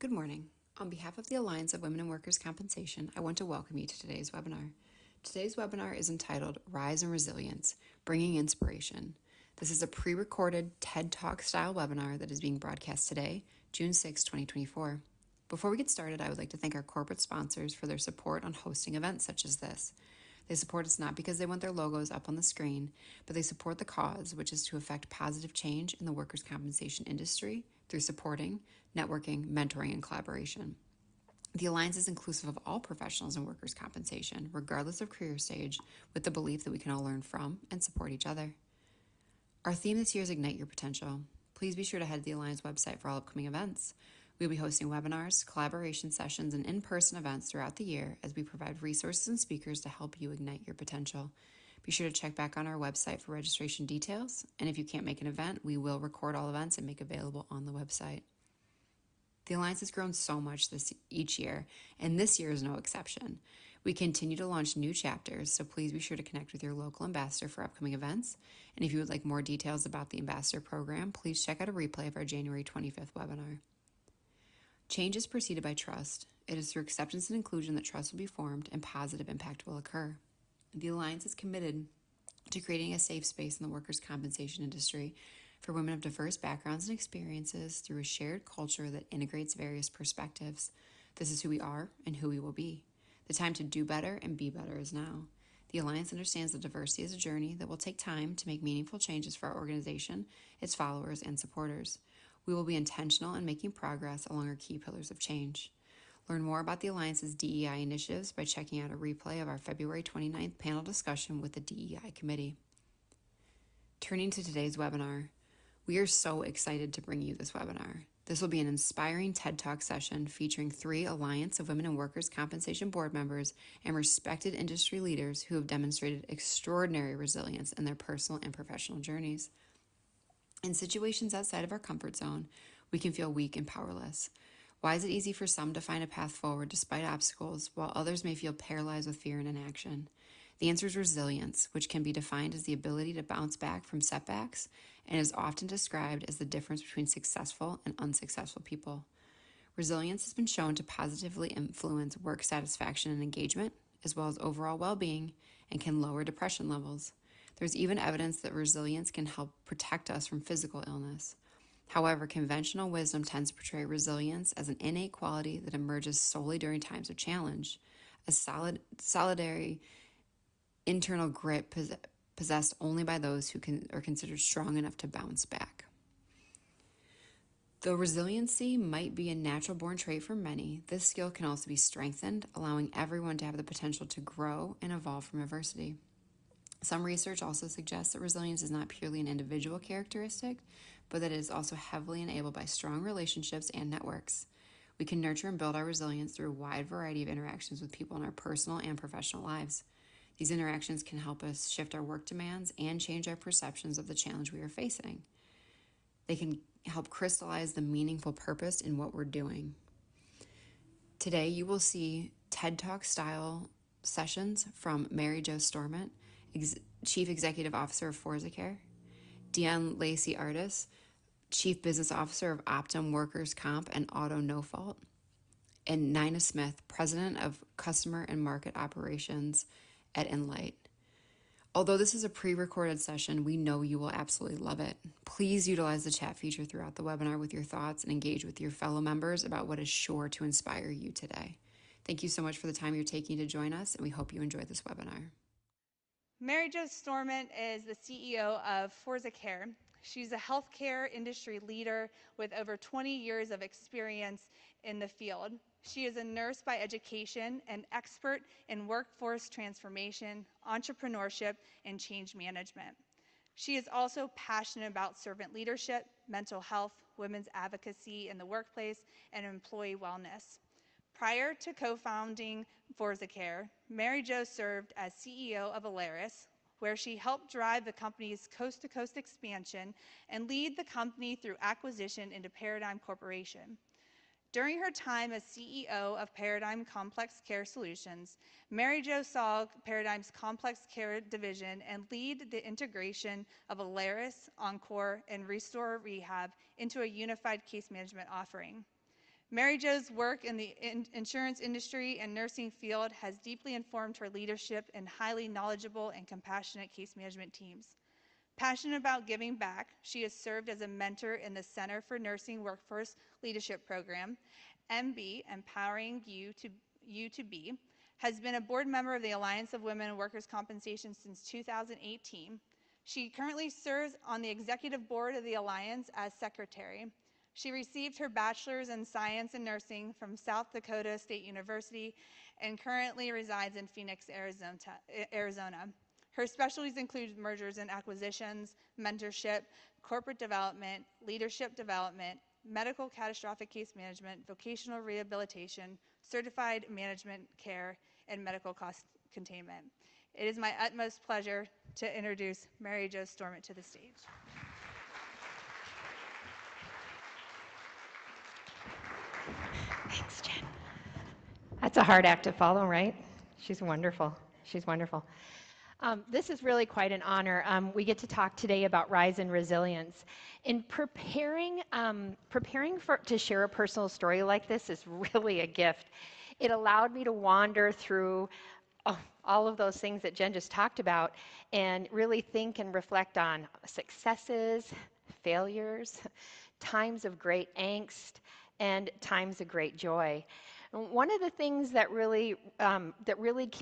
Good morning. On behalf of the Alliance of Women in Workers' Compensation, I want to welcome you to today's webinar. Today's webinar is entitled Rise and Resilience, Bringing Inspiration. This is a pre-recorded TED Talk style webinar that is being broadcast today, June 6, 2024. Before we get started, I would like to thank our corporate sponsors for their support on hosting events such as this. They support us not because they want their logos up on the screen, but they support the cause, which is to effect positive change in the workers' compensation industry through supporting, networking, mentoring, and collaboration. The Alliance is inclusive of all professionals in workers' compensation, regardless of career stage, with the belief that we can all learn from and support each other. Our theme this year is Ignite Your Potential. Please be sure to head to the Alliance website for all upcoming events. We will be hosting webinars, collaboration sessions, and in-person events throughout the year as we provide resources and speakers to help you ignite your potential. Be sure to check back on our website for registration details, and if you can't make an event, we will record all events and make available on the website. The Alliance has grown so much each year, and this year is no exception. We continue to launch new chapters, so please be sure to connect with your local ambassador for upcoming events. And if you would like more details about the ambassador program, please check out a replay of our January 25th webinar. Change is preceded by trust. It is through acceptance and inclusion that trust will be formed and positive impact will occur. The Alliance is committed to creating a safe space in the workers' compensation industry for women of diverse backgrounds and experiences through a shared culture that integrates various perspectives. This is who we are and who we will be. The time to do better and be better is now. The Alliance understands that diversity is a journey that will take time to make meaningful changes for our organization, its followers, and supporters. We will be intentional in making progress along our key pillars of change. Learn more about the Alliance's DEI initiatives by checking out a replay of our February 29th panel discussion with the DEI Committee. Turning to today's webinar, we are so excited to bring you this webinar. This will be an inspiring TED Talk session featuring 3 Alliance of Women in Workers' Compensation board members and respected industry leaders who have demonstrated extraordinary resilience in their personal and professional journeys. In situations outside of our comfort zone, we can feel weak and powerless. Why is it easy for some to find a path forward despite obstacles, while others may feel paralyzed with fear and inaction? The answer is resilience, which can be defined as the ability to bounce back from setbacks and is often described as the difference between successful and unsuccessful people. Resilience has been shown to positively influence work satisfaction and engagement, as well as overall well-being, and can lower depression levels. There's even evidence that resilience can help protect us from physical illness. However, conventional wisdom tends to portray resilience as an innate quality that emerges solely during times of challenge, a solitary internal grit possessed only by those who are considered strong enough to bounce back. Though resiliency might be a natural-born trait for many, this skill can also be strengthened, allowing everyone to have the potential to grow and evolve from adversity. Some research also suggests that resilience is not purely an individual characteristic, but that it is also heavily enabled by strong relationships and networks. We can nurture and build our resilience through a wide variety of interactions with people in our personal and professional lives. These interactions can help us shift our work demands and change our perceptions of the challenge we are facing. They can help crystallize the meaningful purpose in what we're doing. Today, you will see TED Talk style sessions from Mary Jo Storment, Chief Executive Officer of Forzacare, Dion Lacey Artis, Chief Business Officer of Optum Workers' Comp and Auto No Fault, and Nina Smith, President of Customer and Market Operations at Enlight. Although this is a pre-recorded session, we know you will absolutely love it. Please utilize the chat feature throughout the webinar with your thoughts and engage with your fellow members about what is sure to inspire you today. Thank you so much for the time you're taking to join us, and we hope you enjoy this webinar. Mary Jo Storment is the CEO of Forzacare. She's a healthcare industry leader with over 20 years of experience in the field. She is a nurse by education, an expert in workforce transformation, entrepreneurship, and change management. She is also passionate about servant leadership, mental health, women's advocacy in the workplace, and employee wellness. Prior to co-founding Forzacare, Mary Jo served as CEO of Alaris, where she helped drive the company's coast-to-coast expansion and lead the company through acquisition into Paradigm Corporation. During her time as CEO of Paradigm Complex Care Solutions, Mary Jo saw Paradigm's complex care division and lead the integration of Alaris, Encore, and Restore Rehab into a unified case management offering. Mary Jo's work in the insurance industry and nursing field has deeply informed her leadership in highly knowledgeable and compassionate case management teams. Passionate about giving back, she has served as a mentor in the Center for Nursing Workforce Leadership Program, MB, Empowering You to Be, has been a board member of the Alliance of Women in Workers' Compensation since 2018. She currently serves on the executive board of the Alliance as secretary. She received her bachelor's in science and nursing from South Dakota State University and currently resides in Phoenix, Arizona. Her specialties include mergers and acquisitions, mentorship, corporate development, leadership development, medical catastrophic case management, vocational rehabilitation, certified management care, and medical cost containment. It is my utmost pleasure to introduce Mary Jo Stormont to the stage. Thanks, Jen. That's a hard act to follow, right? She's wonderful. She's wonderful. This is really quite an honor. We get to talk today about rise and resilience. In preparing to share a personal story like this is really a gift. It allowed me to wander through all of those things that Jen just talked about and really think and reflect on successes, failures, times of great angst, and times of great joy. One of the things that really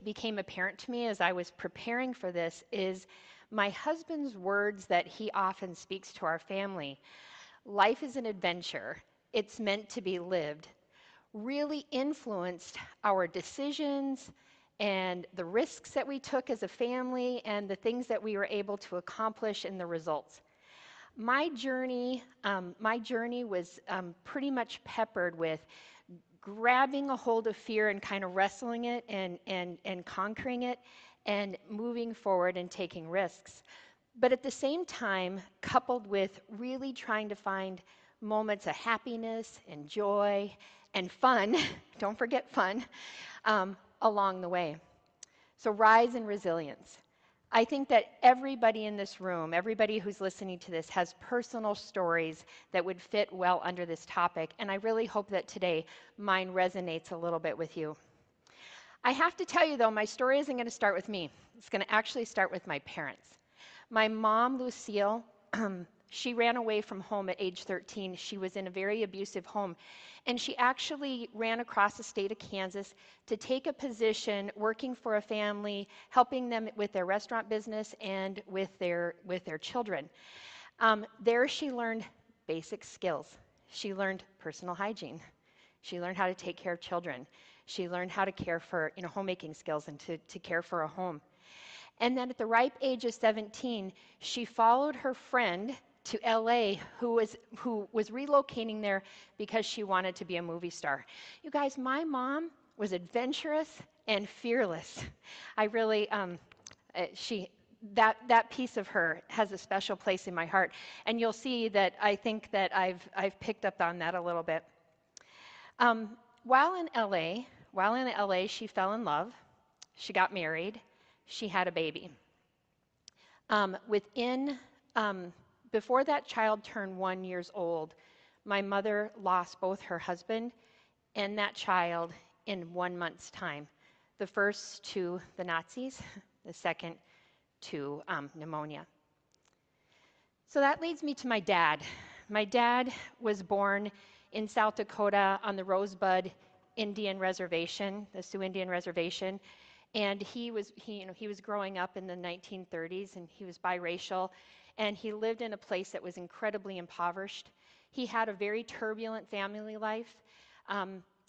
became apparent to me as I was preparing for this is my husband's words that he often speaks to our family. Life is an adventure. It's meant to be lived. Really influenced our decisions and the risks that we took as a family and the things that we were able to accomplish and the results. My journey was pretty much peppered with grabbing a hold of fear and kind of wrestling it and conquering it and moving forward and taking risks. But at the same time, coupled with really trying to find moments of happiness and joy and fun, don't forget fun, along the way. So rise and resilience. I think that everybody in this room, everybody who's listening to this, has personal stories that would fit well under this topic, and I really hope that today mine resonates a little bit with you. I have to tell you, though, my story isn't going to start with me. It's going to actually start with my parents. My mom, Lucille, she ran away from home at age 13. She was in a very abusive home, and she actually ran across the state of Kansas to take a position working for a family, helping them with their restaurant business and with their children. There she learned basic skills. She learned personal hygiene. She learned how to take care of children. She learned how to care for homemaking skills and to care for a home. And then at the ripe age of 17, she followed her friend to LA who was relocating there because she wanted to be a movie star. You guys, my mom was adventurous and fearless. I really, that piece of her has a special place in my heart. And you'll see that I think that I've picked up on that a little bit. While in LA, she fell in love. She got married. She had a baby. Before that child turned 1 year old, my mother lost both her husband and that child in 1 month's time. The first to the Nazis, the second to pneumonia. So that leads me to my dad. My dad was born in South Dakota on the Rosebud Indian Reservation, the Sioux Indian Reservation. And he was growing up in the 1930s, and he was biracial, and he lived in a place that was incredibly impoverished. He had a very turbulent family life.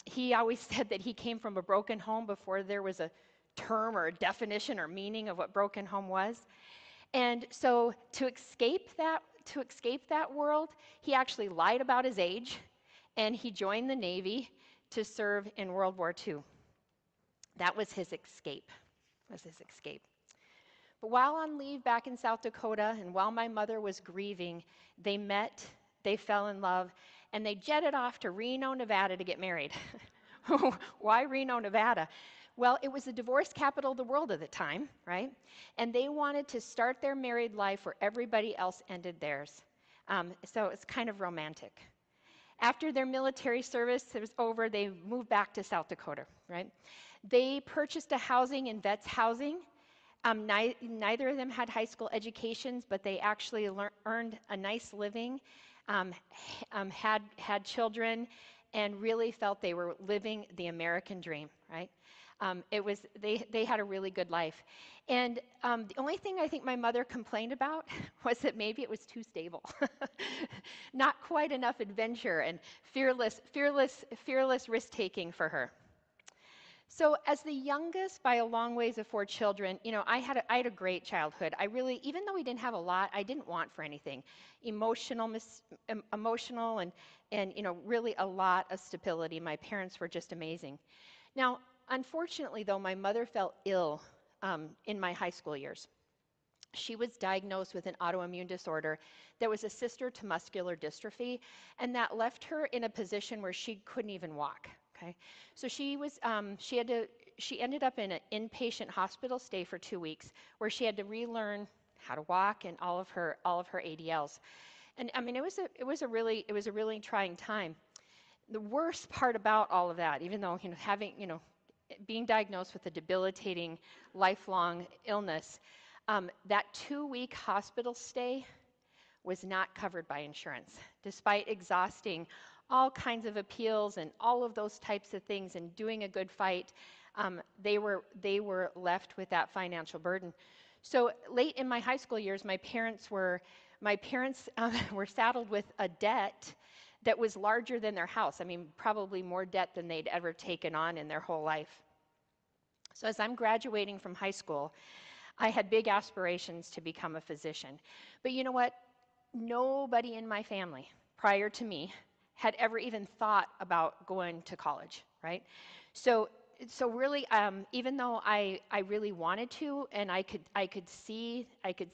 He always said that he came from a broken home before there was a term or a definition or meaning of what broken home was. And so to escape that world, he actually lied about his age, and he joined the Navy to serve in World War II. That was his escape. But while on leave back in South Dakota, and while my mother was grieving, they met, they fell in love, and they jetted off to Reno, Nevada to get married. Why Reno, Nevada? Well, it was the divorce capital of the world at the time, right? And they wanted to start their married life where everybody else ended theirs. So it's kind of romantic. After their military service was over, they moved back to South Dakota, right? They purchased a housing in Vets Housing. Neither of them had high school educations, but they actually earned a nice living, had children, and really felt they were living the American dream, right? They had a really good life. And the only thing I think my mother complained about was that maybe it was too stable. Not quite enough adventure and fearless risk-taking for her. So as the youngest by a long ways of 4 children, I had a great childhood. I really, even though we didn't have a lot, I didn't want for anything. Emotional and really a lot of stability. My parents were just amazing. Now, unfortunately, though, my mother fell ill in my high school years. She was diagnosed with an autoimmune disorder that was a sister to muscular dystrophy, and that left her in a position where she couldn't even walk. Okay, so she ended up in an inpatient hospital stay for 2 weeks, where she had to relearn how to walk and all of her ADLs. And I mean, it was a really trying time. The worst part about all of that, even though being diagnosed with a debilitating lifelong illness, that 2-week hospital stay was not covered by insurance, despite exhausting all kinds of appeals and all of those types of things and doing a good fight. They were left with that financial burden. So late in my high school years, my parents were saddled with a debt that was larger than their house. I mean, probably more debt than they'd ever taken on in their whole life. So as I'm graduating from high school, I had big aspirations to become a physician. But you know what? Nobody in my family prior to me had ever even thought about going to college, right? So really, even though I really wanted to, and I could see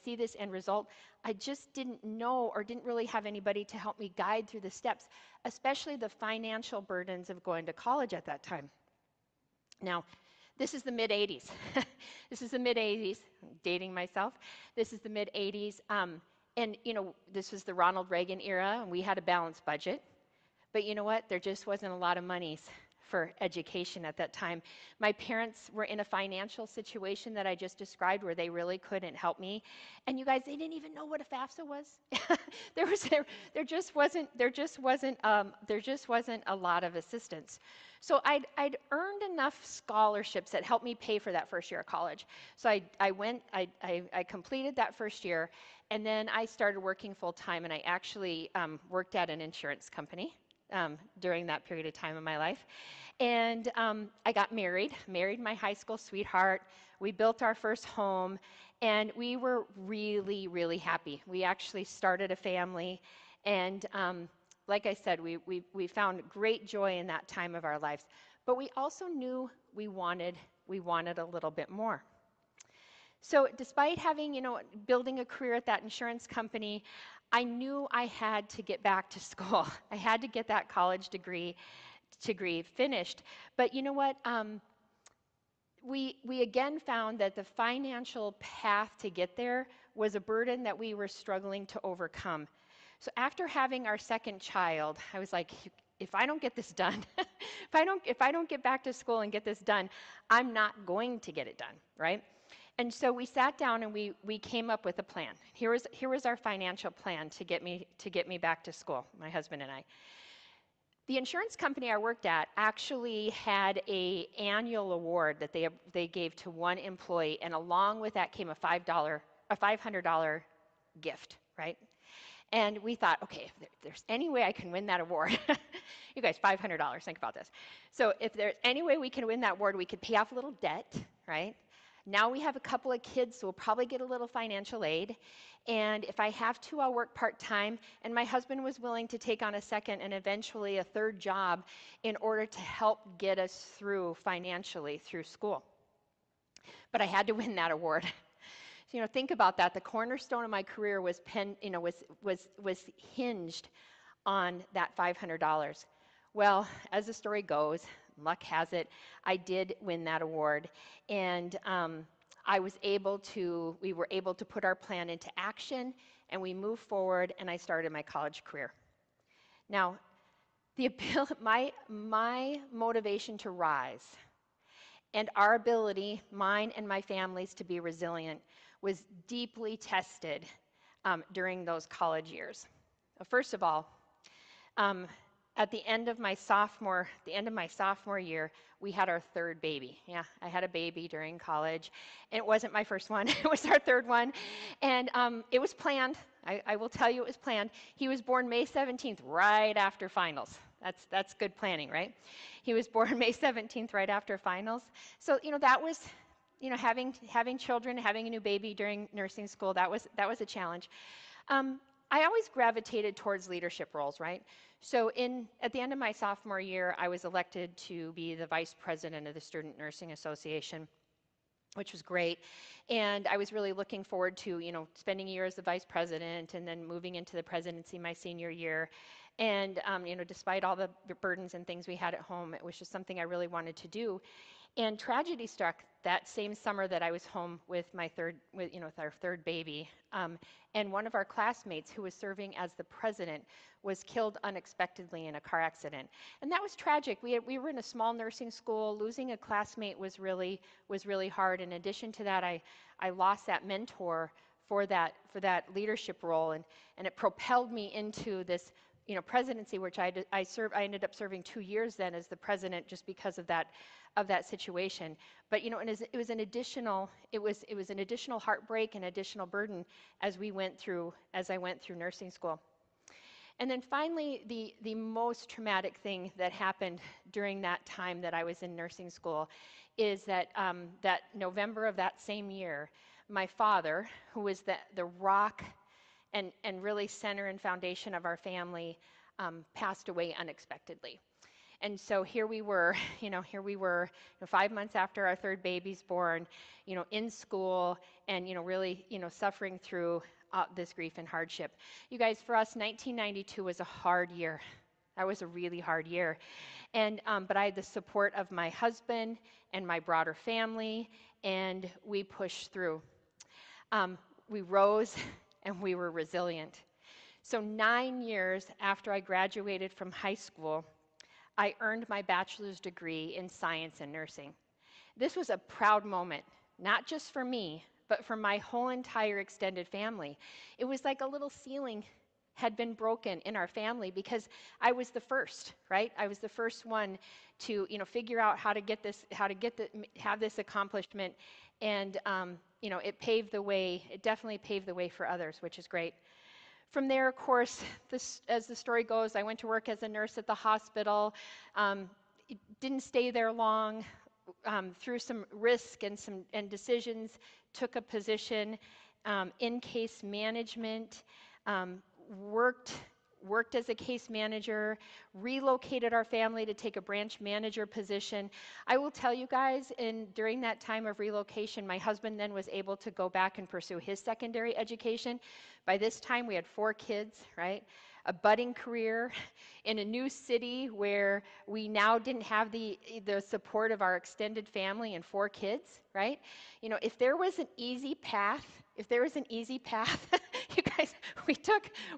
this end result, I just didn't know or didn't really have anybody to help me guide through the steps, especially the financial burdens of going to college at that time. Now, this is the mid-'80s. This is the mid-'80s. I'm dating myself. This is the mid-'80s. And, this was the Ronald Reagan era, and we had a balanced budget. But you know what? There just wasn't a lot of monies for education at that time. My parents were in a financial situation that I just described where they really couldn't help me. And you guys, they didn't even know what a FAFSA was. there just wasn't a lot of assistance. So I'd earned enough scholarships that helped me pay for that first year of college. So I completed that first year, and then I started working full time, and I actually worked at an insurance company during that period of time in my life. And I got married my high school sweetheart. We built our first home, and we were really, really happy. We actually started a family, and like I said, we found great joy in that time of our lives. But we also knew we wanted a little bit more. So despite having, building a career at that insurance company, I knew I had to get back to school. I had to get that college degree finished. But you know what? We again found that the financial path to get there was a burden that we were struggling to overcome. So after having our second child, I was like, if I don't get this done, if I don't get back to school and get this done, I'm not going to get it done, right? And so we sat down and we came up with a plan. Here was our financial plan to get me back to school, my husband and I. The insurance company I worked at actually had an annual award that they gave to one employee, and along with that came a $500 gift, right? And we thought, okay, if there's any way I can win that award, you guys, $500, think about this. So if there's any way we can win that award, we could pay off a little debt, right? Now we have a couple of kids, so we'll probably get a little financial aid. And if I have to, I'll work part-time. And my husband was willing to take on a second and eventually a third job in order to help get us through financially through school. But I had to win that award. So, think about that. The cornerstone of my career was hinged on that $500. Well, as the story goes, luck has it, I did win that award, and we were able to put our plan into action, and we moved forward, and I started my college career. Now, my motivation to rise and our ability, mine and my family's, to be resilient was deeply tested during those college years. First of all, um, at the end of my sophomore year, we had our third baby. Yeah, I had a baby during college. And it wasn't my first one, it was our third one. And it was planned. I will tell you it was planned. He was born May 17th, right after finals. That's good planning, right? He was born May 17th, right after finals. So, that was, having children, having a new baby during nursing school, that was a challenge. I always gravitated towards leadership roles, right? So at the end of my sophomore year, I was elected to be the vice president of the Student Nursing Association, which was great. And I was really looking forward to, spending a year as the vice president and then moving into the presidency my senior year. And, despite all the burdens and things we had at home, it was just something I really wanted to do. And tragedy struck that same summer that I was home with with our third baby. And one of our classmates who was serving as the president was killed unexpectedly in a car accident. And that was tragic. We were in a small nursing school. Losing a classmate was really hard. In addition to that, I lost that mentor for that leadership role, and it propelled me into this presidency, which I ended up serving 2 years then as the president, just because of that situation. But it was an additional heartbreak and additional burden as I went through nursing school. And then finally, the most traumatic thing that happened during that time that I was in nursing school is that that November of that same year, my father, who was the rock and really center and foundation of our family, passed away unexpectedly. And so here we were 5 months after our third baby's born, in school and, really, suffering through this grief and hardship. You guys, for us, 1992 was a hard year. That was a really hard year. And, but I had the support of my husband and my broader family, and we pushed through. We rose and we were resilient. So 9 years after I graduated from high school, I earned my bachelor's degree in science and nursing. This was a proud moment, not just for me, but for my whole entire extended family. It was like a little ceiling had been broken in our family because I was the first, right? I was the first one to, figure out how to have this accomplishment, and it paved the way. It definitely paved the way for others, which is great. From there, of course, as the story goes, I went to work as a nurse at the hospital. Didn't stay there long. Through some risk and decisions, took a position in case management. Worked as a case manager, relocated our family to take a branch manager position. I will tell you guys, during that time of relocation, my husband then was able to go back and pursue his secondary education. By this time, we had 4 kids, right? A budding career in a new city where we now didn't have the support of our extended family and 4 kids, right? If there was an easy path, you guys,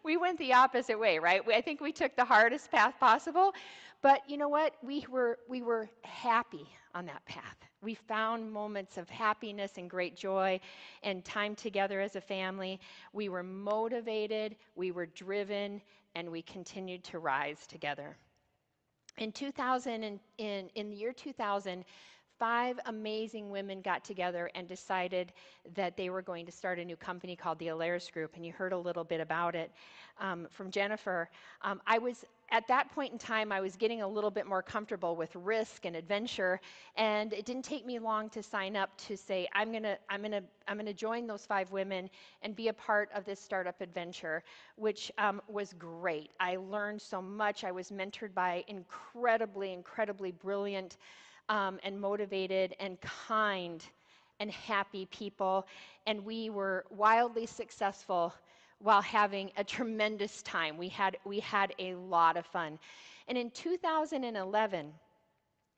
we went the opposite way, right? I think we took the hardest path possible, but you know what? We were happy on that path. We found moments of happiness and great joy and time together as a family. We were motivated, we were driven, and we continued to rise together. In the year 2000, 5 amazing women got together and decided that they were going to start a new company called the Alaris Group, and you heard a little bit about it from Jennifer. At that point in time, I was getting a little bit more comfortable with risk and adventure, and it didn't take me long to sign up to say, I'm gonna join those 5 women and be a part of this startup adventure, which was great. I learned so much. I was mentored by incredibly brilliant and motivated and kind and happy people, and we were wildly successful while having a tremendous time. We had a lot of fun. And in 2011,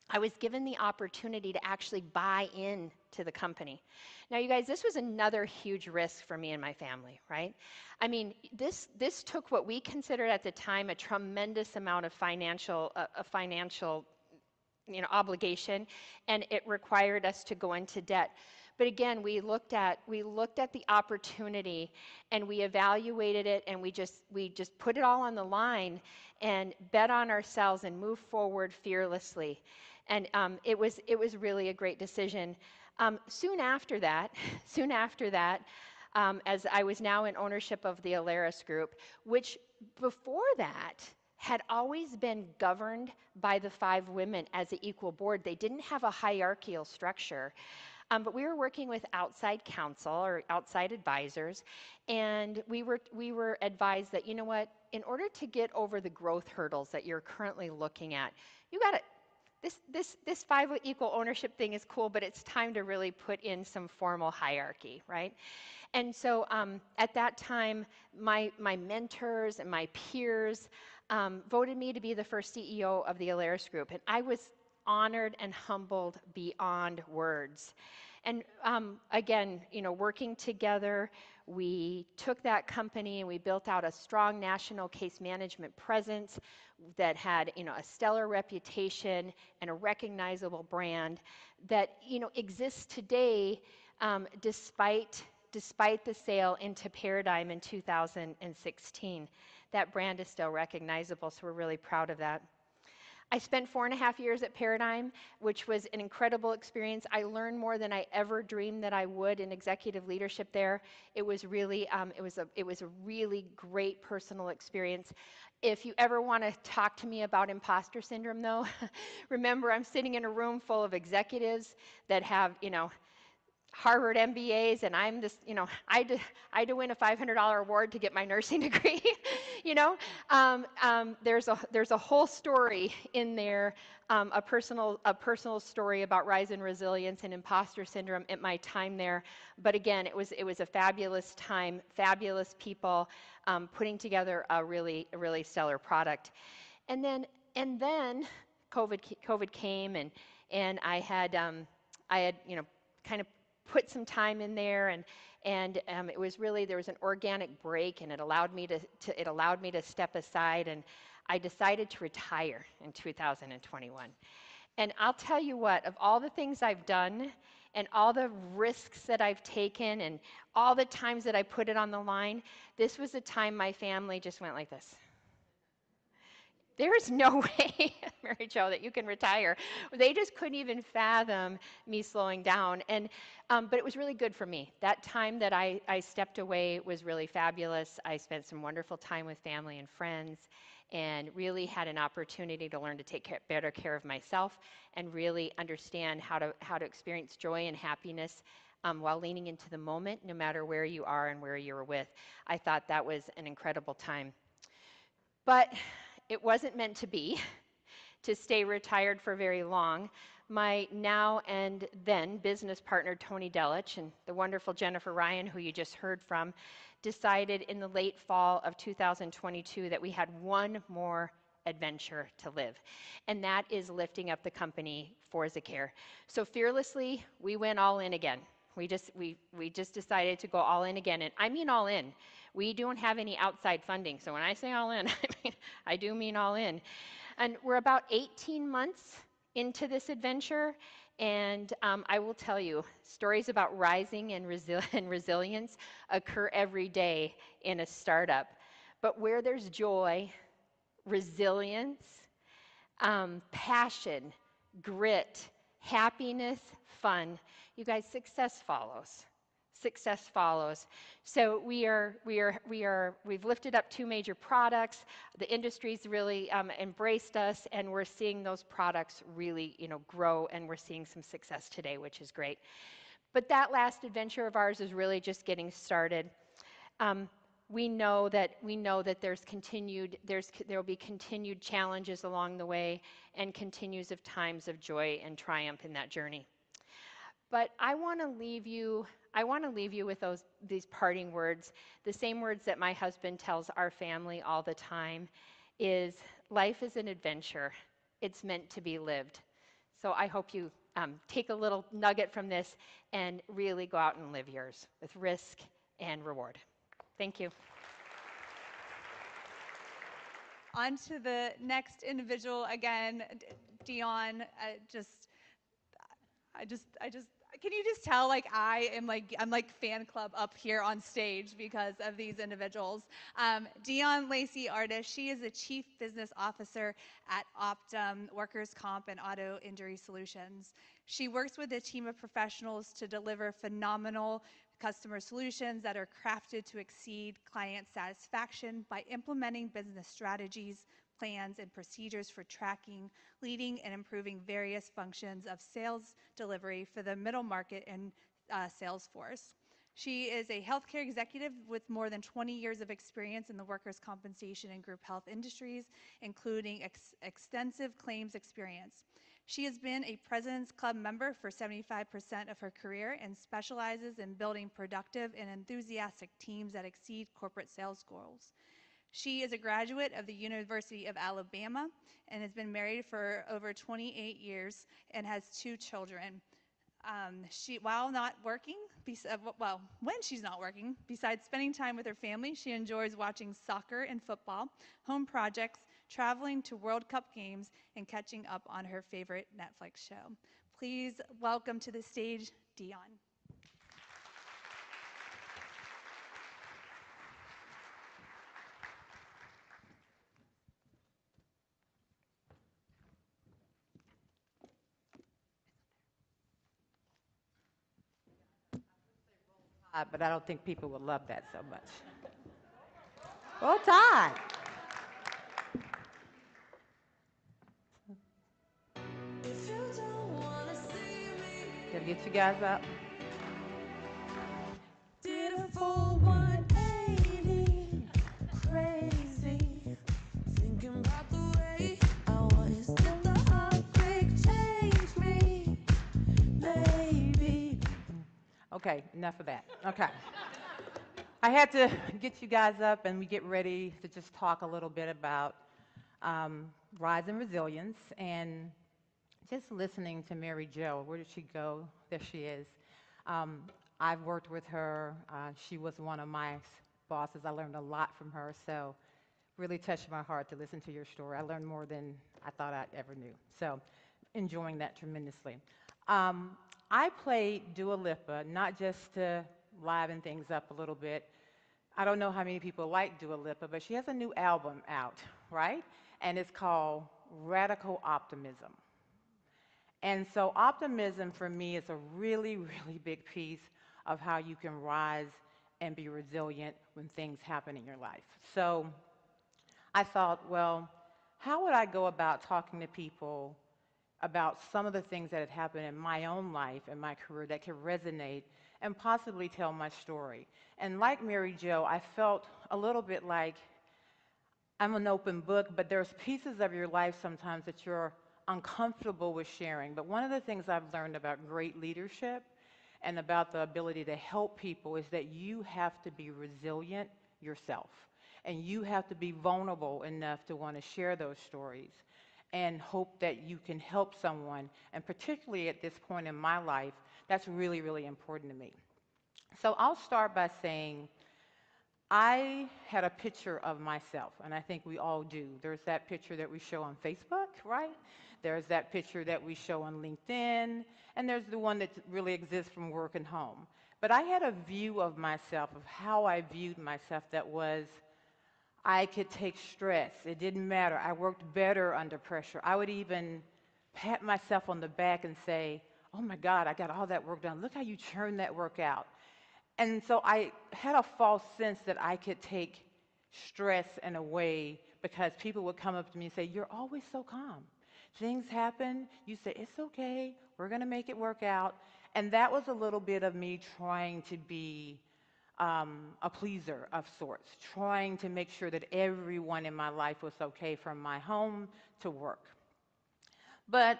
I was given the opportunity to actually buy in to the company. Now, you guys, this was another huge risk for me and my family, right? I mean, this took what we considered at the time a tremendous amount of financial obligation, and it required us to go into debt. But again, we looked at the opportunity, and we evaluated it, and we just put it all on the line and bet on ourselves and move forward fearlessly. And it was really a great decision. Soon after that, soon after that, as I was now in ownership of the Alaris Group, which before that had always been governed by the 5 women as an equal board. They didn't have a hierarchical structure. But we were working with outside counsel or outside advisors, and we were advised that, you know what, in order to get over the growth hurdles that you're currently looking at, you got to this 5 equal ownership thing is cool, but it's time to really put in some formal hierarchy, right? And so at that time, my mentors and my peers voted me to be the first CEO of the Alaris Group, and I was honored and humbled beyond words. And again, working together, we took that company and we built out a strong national case management presence that had, a stellar reputation and a recognizable brand that, exists today despite the sale into Paradigm in 2016. That brand is still recognizable, so we're really proud of that. I spent 4.5 years at Paradigm, which was an incredible experience. I learned more than I ever dreamed that I would in executive leadership there. It was really, it was a really great personal experience. If you ever want to talk to me about imposter syndrome, though, remember I'm sitting in a room full of executives that have, Harvard MBAs, and I'm this, I had to win a $500 award to get my nursing degree. There's a whole story in there, a personal story about rise and resilience and imposter syndrome at my time there. But again, it was a fabulous time, fabulous people, putting together a really stellar product. And then COVID came, and I had kind of put some time in there, and it was really, there was an organic break, and it allowed me to step aside, and I decided to retire in 2021. And I'll tell you what, of all the things I've done and all the risks that I've taken and all the times that I put it on the line, this was a time my family just went like this. There's no way, Mary Jo, that you can retire. They just couldn't even fathom me slowing down. And but it was really good for me. That time that I stepped away was really fabulous. I spent some wonderful time with family and friends, and really had an opportunity to learn to take better care of myself and really understand how to experience joy and happiness while leaning into the moment, no matter where you are and where you're with. I thought that was an incredible time. But it wasn't meant to be, to stay retired for very long. My now and then business partner, Tony Delich, and the wonderful Jennifer Ryan, who you just heard from, decided in the late fall of 2022 that we had one more adventure to live, and that is lifting up the company Forza Care. So fearlessly, we went all in again. We just decided to go all in again, and I mean all in. We don't have any outside funding, so when I say all in, I do mean all in. And we're about 18 months into this adventure, and I will tell you, stories about rising and resilience occur every day in a startup. But where there's joy, resilience, passion, grit, happiness, fun, you guys, success follows. Success follows. So we've lifted up 2 major products. The industry's really embraced us, and we're seeing those products really, grow, and we're seeing some success today, which is great. But that last adventure of ours is really just getting started. We know that there will be continued challenges along the way, and continues of times of joy and triumph in that journey. But I want to leave you with these parting words, the same words that my husband tells our family all the time, is life is an adventure. It's meant to be lived. So I hope you take a little nugget from this and really go out and live yours with risk and reward. Thank you. On to the next individual again, Dion. Can you just tell, like, I'm like fan club up here on stage because of these individuals. Dion Lacey Artis, she is the Chief Business Officer at Optum Workers' Comp and Auto Injury Solutions. She works with a team of professionals to deliver phenomenal customer solutions that are crafted to exceed client satisfaction by implementing business strategies, plans, and procedures for tracking, leading, and improving various functions of sales delivery for the middle market and sales force. She is a healthcare executive with more than 20 years of experience in the workers' compensation and group health industries, including extensive claims experience. She has been a President's Club member for 75% of her career and specializes in building productive and enthusiastic teams that exceed corporate sales goals. She is a graduate of the University of Alabama and has been married for over 28 years and has 2 children. While not working, when she's not working, besides spending time with her family, she enjoys watching soccer and football, home projects, traveling to World Cup games, and catching up on her favorite Netflix show. Please welcome to the stage, Dion. But I don't think people would love that so much. Roll Tide. Gotta get you guys up. Did a full 180, crazy, thinking about the way I was. Did the heartbreak change me? Maybe. Okay, enough of that. Okay. I had to get you guys up and we get ready to just talk a little bit about rise and resilience. And just listening to Mary Jo, where did she go? There she is. I've worked with her. She was one of my bosses. I learned a lot from her, so really touched my heart to listen to your story. I learned more than I thought I ever knew, so enjoying that tremendously. I played Dua Lipa, not just to liven things up a little bit. I don't know how many people like Dua Lipa, but she has a new album out, right? And it's called Radical Optimism. And so optimism for me is a really, really big piece of how you can rise and be resilient when things happen in your life. So I thought, well, how would I go about talking to people about some of the things that had happened in my own life and my career that could resonate and possibly tell my story? And like Mary Jo, I felt a little bit like I'm an open book, but there's pieces of your life sometimes that you're uncomfortable with sharing. But one of the things I've learned about great leadership and about the ability to help people is that you have to be resilient yourself. And you have to be vulnerable enough to want to share those stories and hope that you can help someone. And particularly at this point in my life, that's really, really important to me. So I'll start by saying I had a picture of myself, and I think we all do. There's that picture that we show on Facebook, right? There's that picture that we show on LinkedIn, and there's the one that really exists from work and home. But I had a view of myself, of how I viewed myself, that was I could take stress. It didn't matter. I worked better under pressure. I would even pat myself on the back and say, oh my God, I got all that work done. Look how you churned that work out. And so I had a false sense that I could take stress in a way because people would come up to me and say, you're always so calm. Things happen, you say, it's okay, we're going to make it work out. And that was a little bit of me trying to be a pleaser of sorts, trying to make sure that everyone in my life was okay from my home to work. But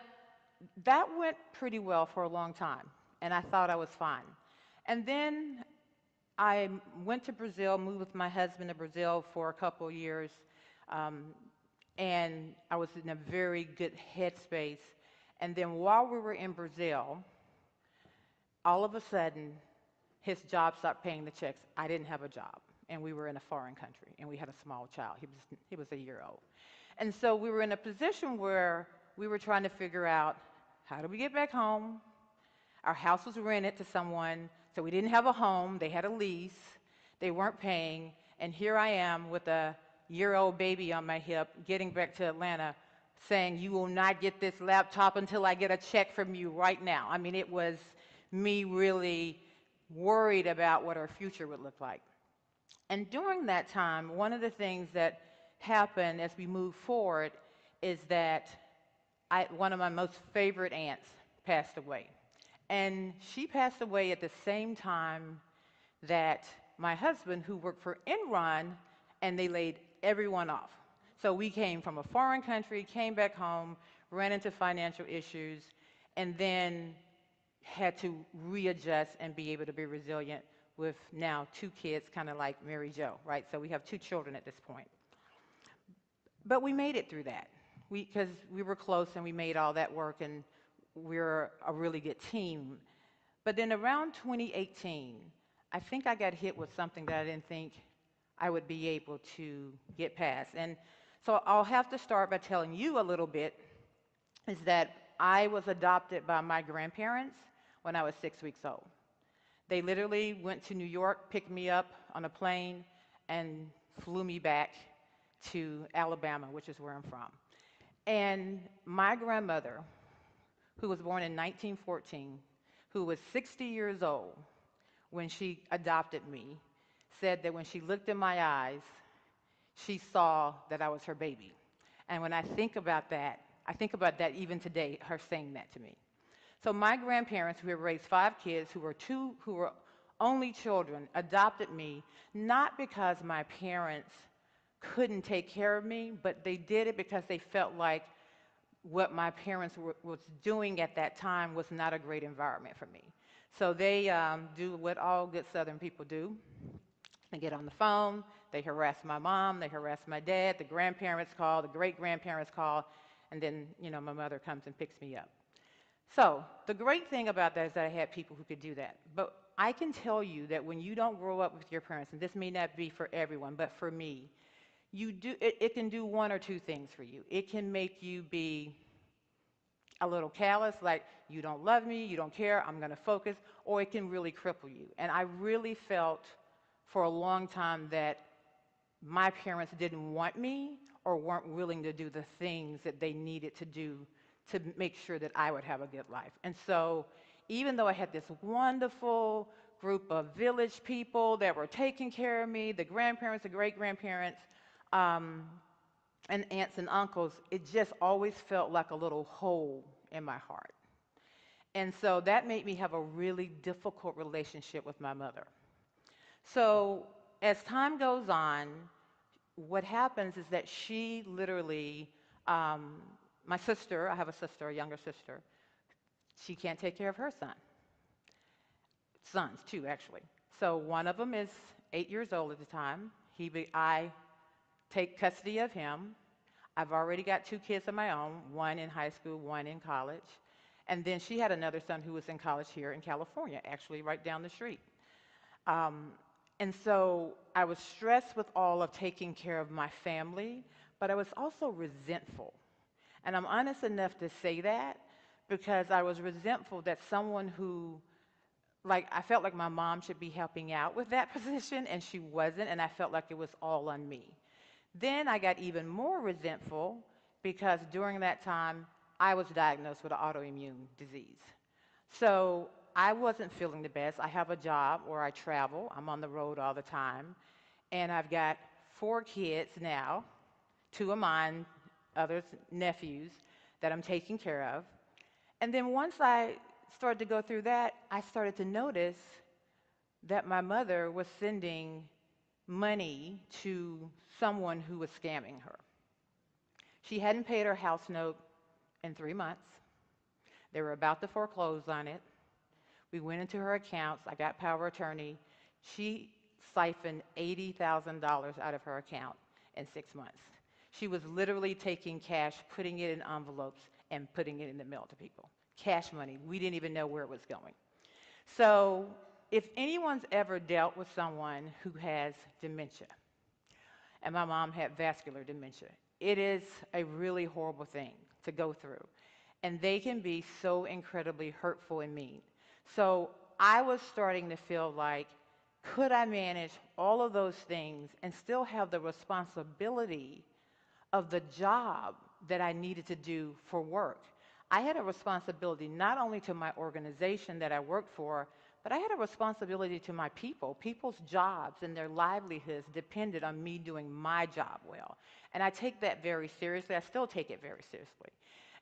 that went pretty well for a long time, and I thought I was fine. And then I went to Brazil, moved with my husband to Brazil for a couple of years, and I was in a very good headspace. And then while we were in Brazil, all of a sudden, his job stopped paying the checks. I didn't have a job, and we were in a foreign country, and we had a small child. He was a year old. And so we were in a position where we were trying to figure out, how do we get back home? Our house was rented to someone, so we didn't have a home. They had a lease. They weren't paying. And here I am with a year-old baby on my hip, getting back to Atlanta, saying, you will not get this laptop until I get a check from you right now. I mean, it was me really worried about what our future would look like. And during that time, one of the things that happened as we moved forward is that one of my most favorite aunts passed away. And she passed away at the same time that my husband, who worked for Enron, and they laid everyone off. So we came from a foreign country, came back home, ran into financial issues, and then had to readjust and be able to be resilient with now 2 kids, kind of like Mary Jo, right? So we have 2 children at this point. But we made it through that because we were close and we made all that work, and we're a really good team. But then around 2018, I think I got hit with something that I didn't think I would be able to get past. And so I'll have to start by telling you a little bit, is that I was adopted by my grandparents when I was 6 weeks old. They literally went to New York, picked me up on a plane, and flew me back to Alabama, which is where I'm from. And my grandmother, who was born in 1914, who was 60 years old when she adopted me, said that when she looked in my eyes, she saw that I was her baby. And when I think about that even today, her saying that to me. So my grandparents, who had raised 5 kids, who were only children, adopted me, not because my parents couldn't take care of me, but they did it because they felt like what my parents was doing at that time was not a great environment for me. So they do what all good Southern people do. They get on the phone, they harass my mom, they harass my dad, the grandparents call, the great-grandparents call, and then, my mother comes and picks me up. So the great thing about that is that I had people who could do that. But I can tell you that when you don't grow up with your parents, and this may not be for everyone, but for me, it can do one or two things for you. It can make you be a little callous, like, you don't love me, you don't care, I'm going to focus, or it can really cripple you. And I really felt for a long time that my parents didn't want me or weren't willing to do the things that they needed to do to make sure that I would have a good life. And so even though I had this wonderful group of village people that were taking care of me, the grandparents, the great-grandparents, and aunts and uncles, it just always felt like a little hole in my heart. And so that made me have a really difficult relationship with my mother. So as time goes on, what happens is that she literally, my sister, I have a sister, a younger sister, she can't take care of her sons, 2 actually. So one of them is 8 years old at the time. I take custody of him. I've already got 2 kids of my own, one in high school, one in college. And then she had another son who was in college here in California, actually right down the street. And so I was stressed with all of taking care of my family, but I was also resentful. And I'm honest enough to say that because I was resentful that someone who, I felt like my mom should be helping out with that position, and she wasn't, and I felt like it was all on me. Then I got even more resentful because during that time, I was diagnosed with an autoimmune disease. So I wasn't feeling the best. I have a job where I travel. I'm on the road all the time. And I've got 4 kids now, 2 of mine, others, nephews, that I'm taking care of. And then once I started to go through that, I started to notice that my mother was sending money to someone who was scamming her. She hadn't paid her house note in 3 months. They were about to foreclose on it. We went into her accounts. I got power of attorney. She siphoned $80,000 out of her account in 6 months. She was literally taking cash, putting it in envelopes, and putting it in the mail to people. Cash money. We didn't even know where it was going. So if anyone's ever dealt with someone who has dementia, and my mom had vascular dementia, it is a really horrible thing to go through. And they can be so incredibly hurtful and mean. So I was starting to feel like, could I manage all of those things and still have the responsibility of the job that I needed to do for work? I had a responsibility not only to my organization that I worked for, but I had a responsibility to my people. People's jobs and their livelihoods depended on me doing my job well. And I take that very seriously. I still take it very seriously.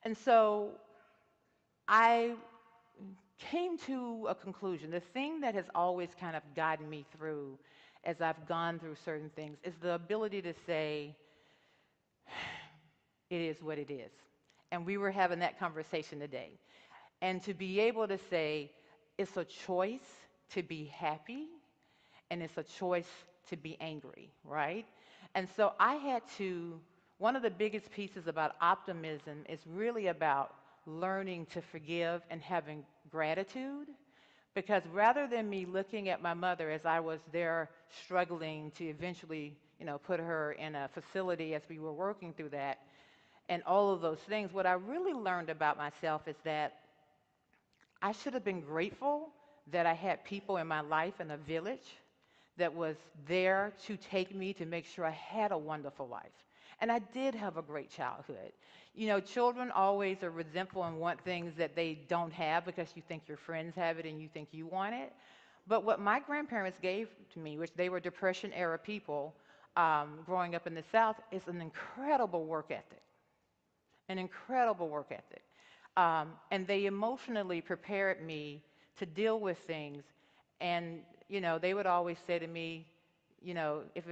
And so I came to a conclusion. The thing that has always kind of gotten me through as I've gone through certain things is the ability to say, it is what it is. And we were having that conversation today. And to be able to say, it's a choice to be happy, and it's a choice to be angry, right? And so I had to, one of the biggest pieces about optimism is really about learning to forgive and having gratitude. Because rather than me looking at my mother as I was there struggling to eventually, put her in a facility as we were working through that, and all of those things, what I really learned about myself is that I should have been grateful that I had people in my life in a village that was there to take me to make sure I had a wonderful life. And I did have a great childhood. Children always are resentful and want things that they don't have because you think your friends have it and you think you want it. But what my grandparents gave to me, which they were Depression-era people growing up in the South, is an incredible work ethic. An incredible work ethic. And they emotionally prepared me to deal with things. And, they would always say to me, if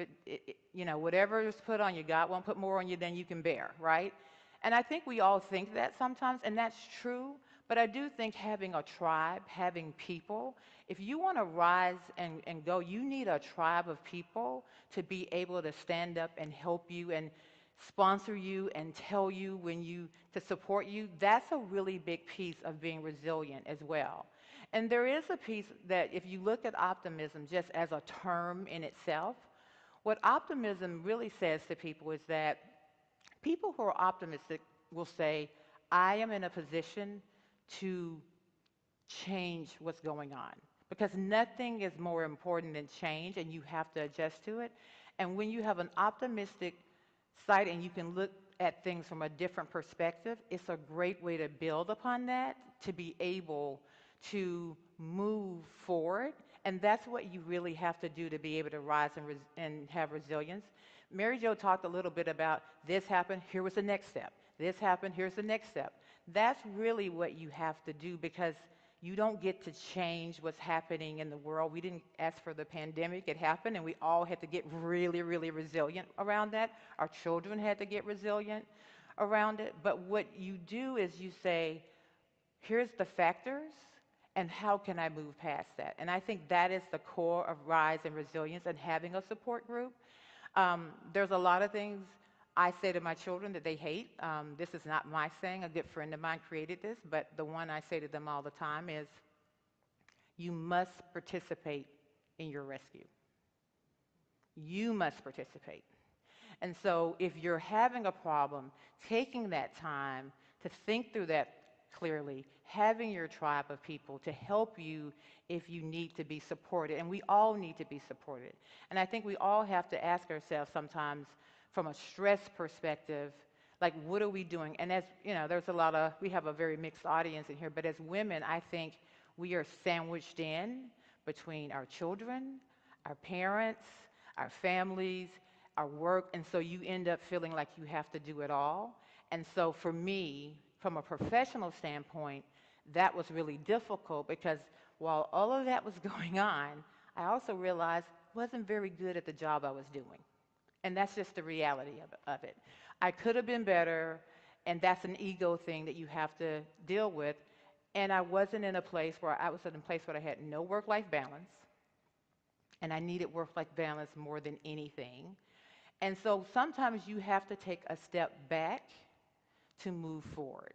whatever is put on you, God won't put more on you than you can bear, right? And I think we all think that sometimes, and that's true. But I do think having a tribe, having people, if you want to rise and go, you need a tribe of people to be able to stand up and help you and sponsor you and tell you to support you. That's a really big piece of being resilient as well. And there is a piece that if you look at optimism just as a term in itself, what optimism really says to people is that people who are optimistic will say, I am in a position to change what's going on. Because nothing is more important than change, and you have to adjust to it. And when you have an optimistic sight and you can look at things from a different perspective, it's a great way to build upon that, to be able to move forward. And that's what you really have to do to be able to rise and have resilience. Mary Jo talked a little bit about this happened, here was the next step. This happened, here's the next step. That's really what you have to do, because you don't get to change what's happening in the world. We didn't ask for the pandemic. It happened, and we all had to get really, really resilient around that. Our children had to get resilient around it. But what you do is you say, here's the factors, and how can I move past that? And I think that is the core of Rise and Resilience and having a support group. There's a lot of things I say to my children that they hate. This is not my saying. A good friend of mine created this, but the one I say to them all the time is, you must participate in your rescue. You must participate. And so if you're having a problem, taking that time to think through that clearly, having your tribe of people to help you if you need to be supported, and we all need to be supported. And I think we all have to ask ourselves sometimes, from a stress perspective, like, what are we doing? And as we have a very mixed audience in here, but as women, I think we are sandwiched in between our children, our parents, our families, our work, and so you end up feeling like you have to do it all. And so for me, from a professional standpoint, that was really difficult, because while all of that was going on, I also realized I wasn't very good at the job I was doing. And that's just the reality of it. I could have been better, and that's an ego thing that you have to deal with. And I wasn't in a place where I had no work-life balance, and I needed work-life balance more than anything. And so sometimes you have to take a step back to move forward.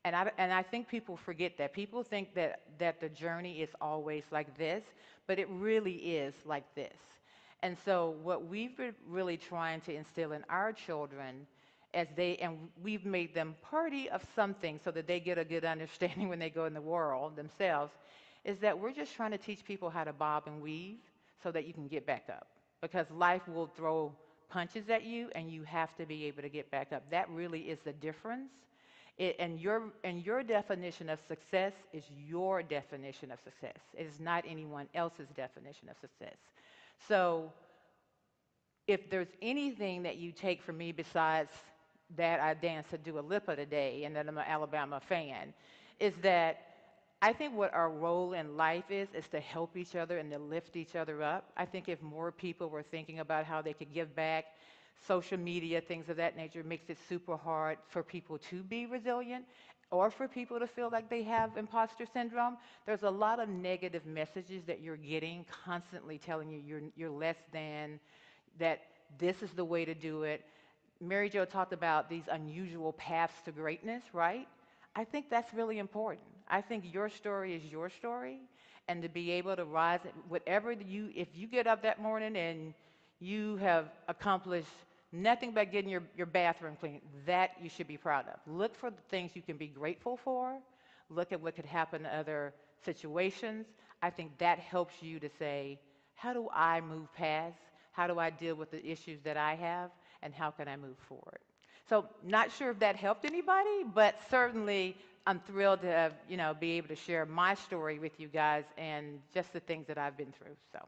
And I think people forget that. People think that the journey is always like this, but it really is like this. And so what we've been really trying to instill in our children and we've made them party of something so that they get a good understanding when they go in the world themselves, is that we're just trying to teach people how to bob and weave so that you can get back up. Because life will throw punches at you and you have to be able to get back up. That really is the difference. And your definition of success is your definition of success. It is not anyone else's definition of success. So if there's anything that you take from me besides that I danced to Dua Lipa today and that I'm an Alabama fan, is that I think what our role in life is to help each other and to lift each other up. I think if more people were thinking about how they could give back, social media, things of that nature, makes it super hard for people to be resilient or for people to feel like they have imposter syndrome. There's a lot of negative messages that you're getting constantly telling you you're less than, that this is the way to do it. Mary Jo talked about these unusual paths to greatness, right? I think that's really important. I think your story is your story, and to be able to rise, if you get up that morning and you have accomplished nothing but getting your bathroom clean, that you should be proud of. Look for the things you can be grateful for. Look at what could happen in other situations. I think that helps you to say, how do I move past? How do I deal with the issues that I have? And how can I move forward? So not sure if that helped anybody, but certainly I'm thrilled to be able to share my story with you guys and just the things that I've been through. So.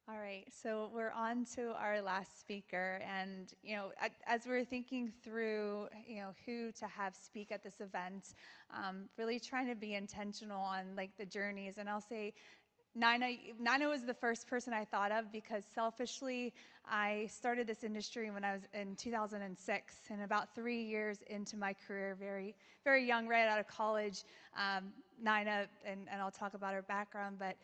All right, so we're on to our last speaker, and as we're thinking through, who to have speak at this event, really trying to be intentional on like the journeys, and I'll say Nina was the first person I thought of because selfishly, I started this industry when I was in 2006, and about 3 years into my career, very, very young, right out of college, Nina, and I'll talk about her background, but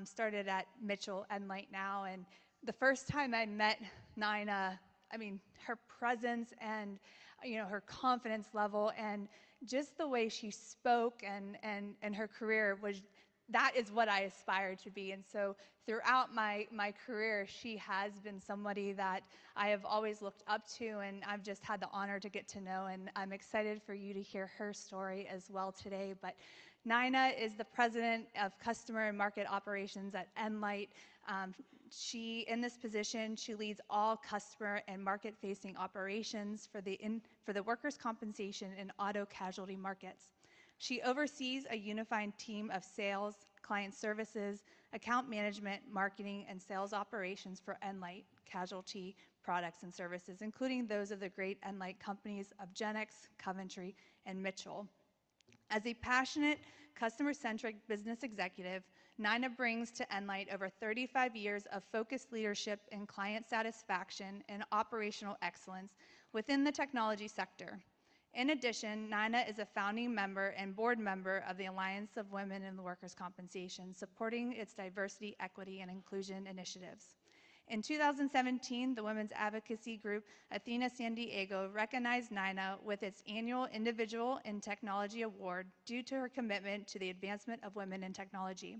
started at Mitchell Enlight now, and the first time I met Nina, I mean, her presence and her confidence level and just the way she spoke and her career that is what I aspire to be. And so throughout my career, she has been somebody that I have always looked up to, and I've just had the honor to get to know, and I'm excited for you to hear her story as well today. But Nina is the president of customer and market operations at Enlight. In this position, she leads all customer and market-facing operations for the workers' compensation and auto casualty markets. She oversees a unified team of sales, client services, account management, marketing, and sales operations for Enlight casualty products and services, including those of the great Enlight companies of Genex, Coventry, and Mitchell. As a passionate, customer-centric business executive, Nina brings to Enlight over 35 years of focused leadership in client satisfaction and operational excellence within the technology sector. In addition, Nina is a founding member and board member of the Alliance of Women in Workers' Compensation, supporting its diversity, equity, and inclusion initiatives. In 2017, the women's advocacy group Athena San Diego recognized Nina with its annual Individual in Technology Award due to her commitment to the advancement of women in technology.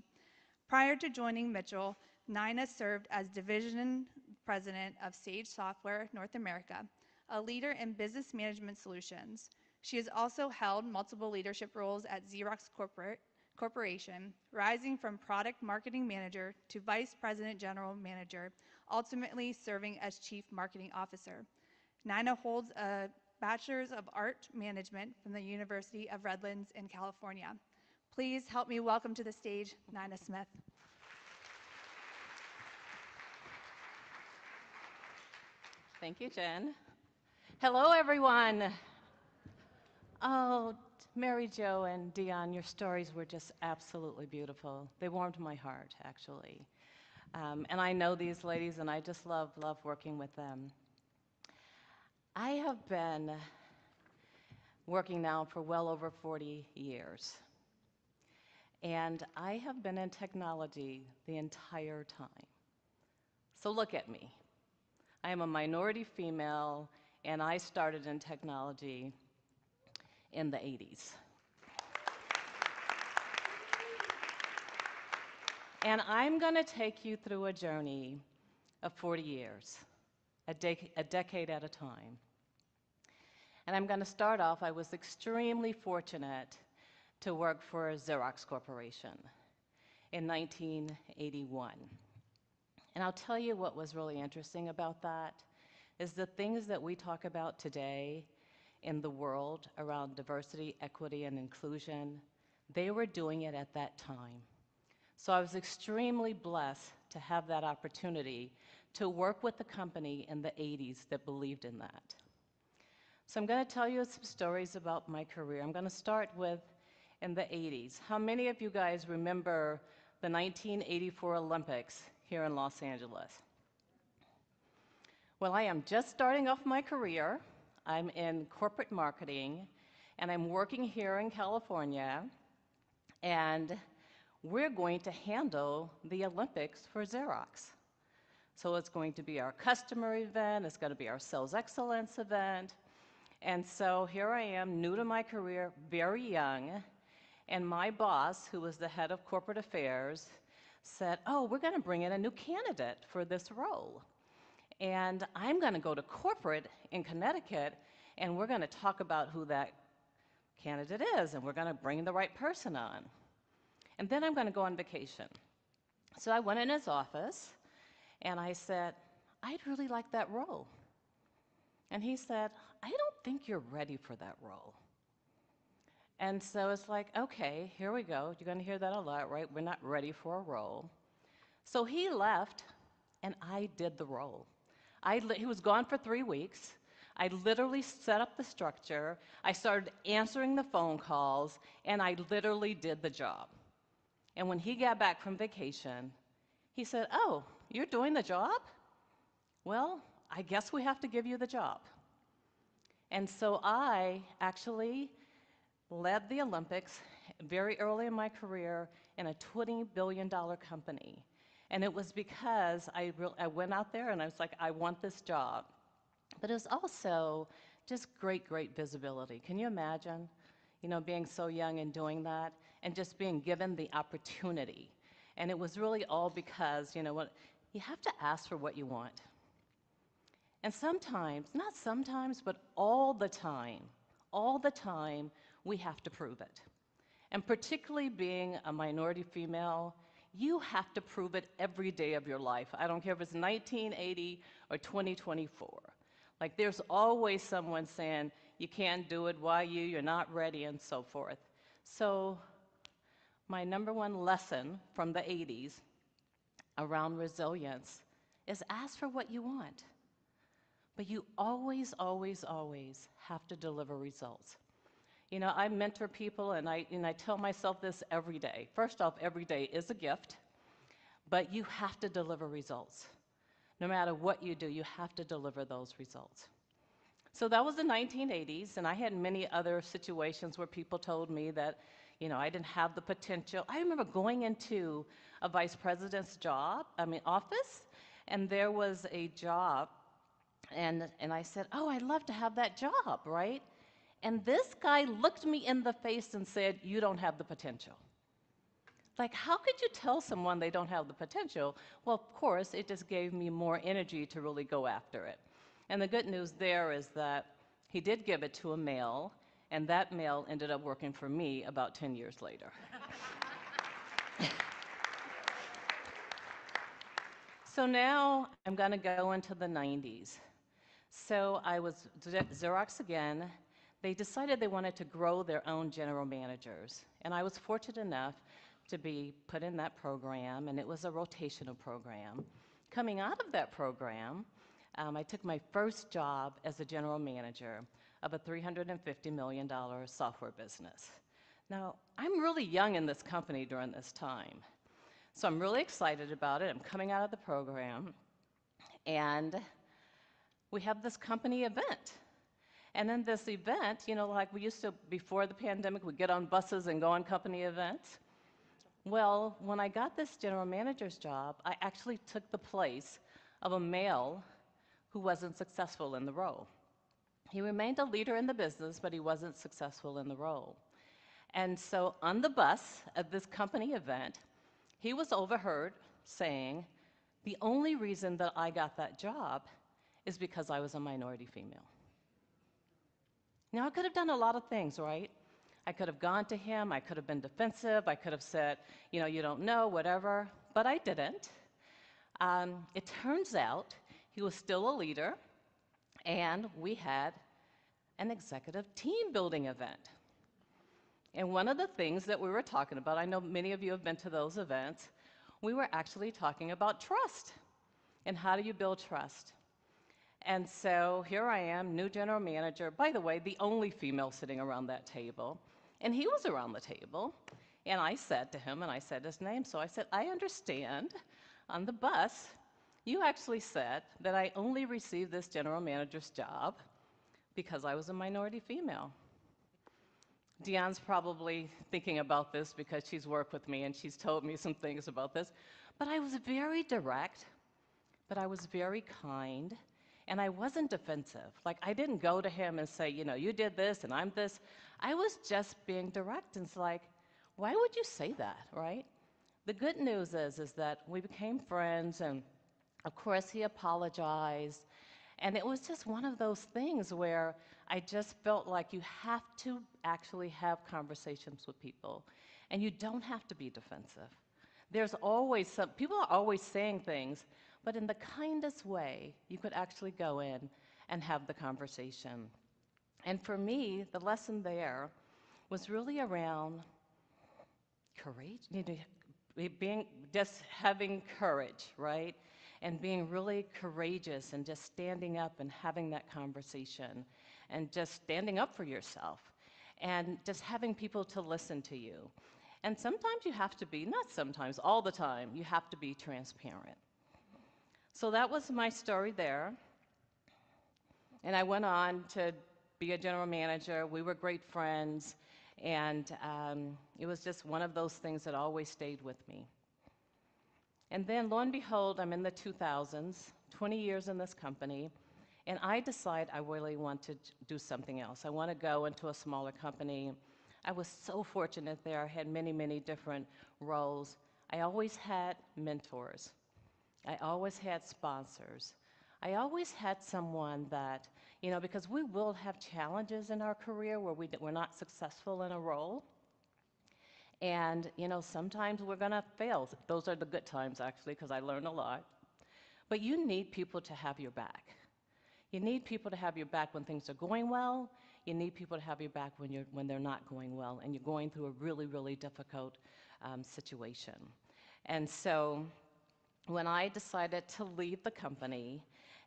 Prior to joining Mitchell, Nina served as division president of Sage Software North America, a leader in business management solutions. She has also held multiple leadership roles at Xerox Corporation, rising from product marketing manager to vice president general manager, ultimately serving as chief marketing officer. Nina holds a Bachelor's of Art Management from the University of Redlands in California. Please help me welcome to the stage Nina Smith. Thank you, Jen. Hello, everyone. Oh, Mary Jo and Dion, your stories were just absolutely beautiful. They warmed my heart, actually. And I know these ladies, and I just love working with them. I have been working now for well over 40 years. And I have been in technology the entire time. So look at me. I am a minority female, and I started in technology in the 80s. And I'm going to take you through a journey of 40 years, a decade at a time. And I'm going to start off, I was extremely fortunate to work for Xerox Corporation in 1981. And I'll tell you what was really interesting about that is the things that we talk about today in the world around diversity, equity, and inclusion, they were doing it at that time. So I was extremely blessed to have that opportunity to work with a company in the 80s that believed in that. So I'm going to tell you some stories about my career. I'm going to start with in the 80s. How many of you guys remember the 1984 Olympics here in Los Angeles? Well, I am just starting off my career. I'm in corporate marketing, and I'm working here in California, and we're going to handle the Olympics for Xerox. So it's going to be our customer event, it's going to be our sales excellence event, and so here I am, new to my career, very young, and my boss, who was the head of corporate affairs, said, oh, we're going to bring in a new candidate for this role. And I'm going to go to corporate in Connecticut, and we're going to talk about who that candidate is, and we're going to bring the right person on. And then I'm going to go on vacation. So I went in his office, and I said, I'd really like that role. And he said, I don't think you're ready for that role. And so it's like, okay, here we go. You're going to hear that a lot, right? We're not ready for a role. So he left, and I did the role. He was gone for 3 weeks. I literally set up the structure. I started answering the phone calls, and I literally did the job. And when he got back from vacation, he said, oh, you're doing the job? Well, I guess we have to give you the job. And so I actually led the Olympics very early in my career in a $20 billion company. And it was because I went out there and I was like, I want this job. But it was also just great, great visibility. Can you imagine, being so young and doing that and just being given the opportunity? And it was really all because, you have to ask for what you want. And sometimes, not sometimes, but all the time, we have to prove it. And particularly being a minority female, you have to prove it every day of your life. I don't care if it's 1980 or 2024. Like, there's always someone saying, you can't do it, why you, you're not ready, and so forth. So my number one lesson from the 80s around resilience is ask for what you want. But you always, always, always have to deliver results. I mentor people, and I tell myself this every day. First off, every day is a gift, but you have to deliver results. No matter what you do, you have to deliver those results. So that was the 1980s, and I had many other situations where people told me that, I didn't have the potential. I remember going into a vice president's office, and there was a job, and I said, oh, I'd love to have that job, right? And this guy looked me in the face and said, you don't have the potential. Like, how could you tell someone they don't have the potential? Well, of course, it just gave me more energy to really go after it. And the good news there is that he did give it to a male, and that male ended up working for me about 10 years later. So now I'm going to go into the 90s. So I was Xerox again. They decided they wanted to grow their own general managers. And I was fortunate enough to be put in that program, and it was a rotational program. Coming out of that program, I took my first job as a general manager of a $350 million software business. Now, I'm really young in this company during this time, so I'm really excited about it. I'm coming out of the program, and we have this company event. And in this event, like we used to, before the pandemic, we'd get on buses and go on company events. Well, when I got this general manager's job, I actually took the place of a male who wasn't successful in the role. He remained a leader in the business, but he wasn't successful in the role. And so on the bus at this company event, he was overheard saying, "The only reason that I got that job is because I was a minority female." Now, I could have done a lot of things, right? I could have gone to him, I could have been defensive, I could have said, you don't know, whatever, but I didn't. It turns out he was still a leader, and we had an executive team building event. And one of the things that we were talking about, I know many of you have been to those events, we were actually talking about trust and how do you build trust. And so here I am, new general manager, by the way, the only female sitting around that table. And he was around the table, and I said to him, and I said his name, so I said, "I understand on the bus, you actually said that I only received this general manager's job because I was a minority female." Dion's probably thinking about this because she's worked with me and she's told me some things about this. But I was very direct, but I was very kind, and I wasn't defensive. Like, I didn't go to him and say, you did this and I'm this. I was just being direct, and it's like, why would you say that, right? The good news is that we became friends, and of course he apologized. And it was just one of those things where I just felt like you have to actually have conversations with people, and you don't have to be defensive. There's always people are always saying things, but in the kindest way, you could actually go in and have the conversation. And for me, the lesson there was really around courage, just having courage, right? And being really courageous and just standing up and having that conversation and just standing up for yourself and just having people to listen to you. And sometimes you have to be, not sometimes, all the time, you have to be transparent. So that was my story there. And I went on to be a general manager. We were great friends. And it was just one of those things that always stayed with me. And then, lo and behold, I'm in the 2000s, 20 years in this company, and I decide I really want to do something else. I want to go into a smaller company. I was so fortunate there. I had many, many different roles. I always had mentors. I always had sponsors. I always had someone that, because we will have challenges in our career where we're not successful in a role. And, sometimes we're going to fail. Those are the good times, actually, because I learned a lot. But you need people to have your back. You need people to have your back when things are going well. You need people to have your back when they're not going well and you're going through a really, really difficult situation. And so when I decided to leave the company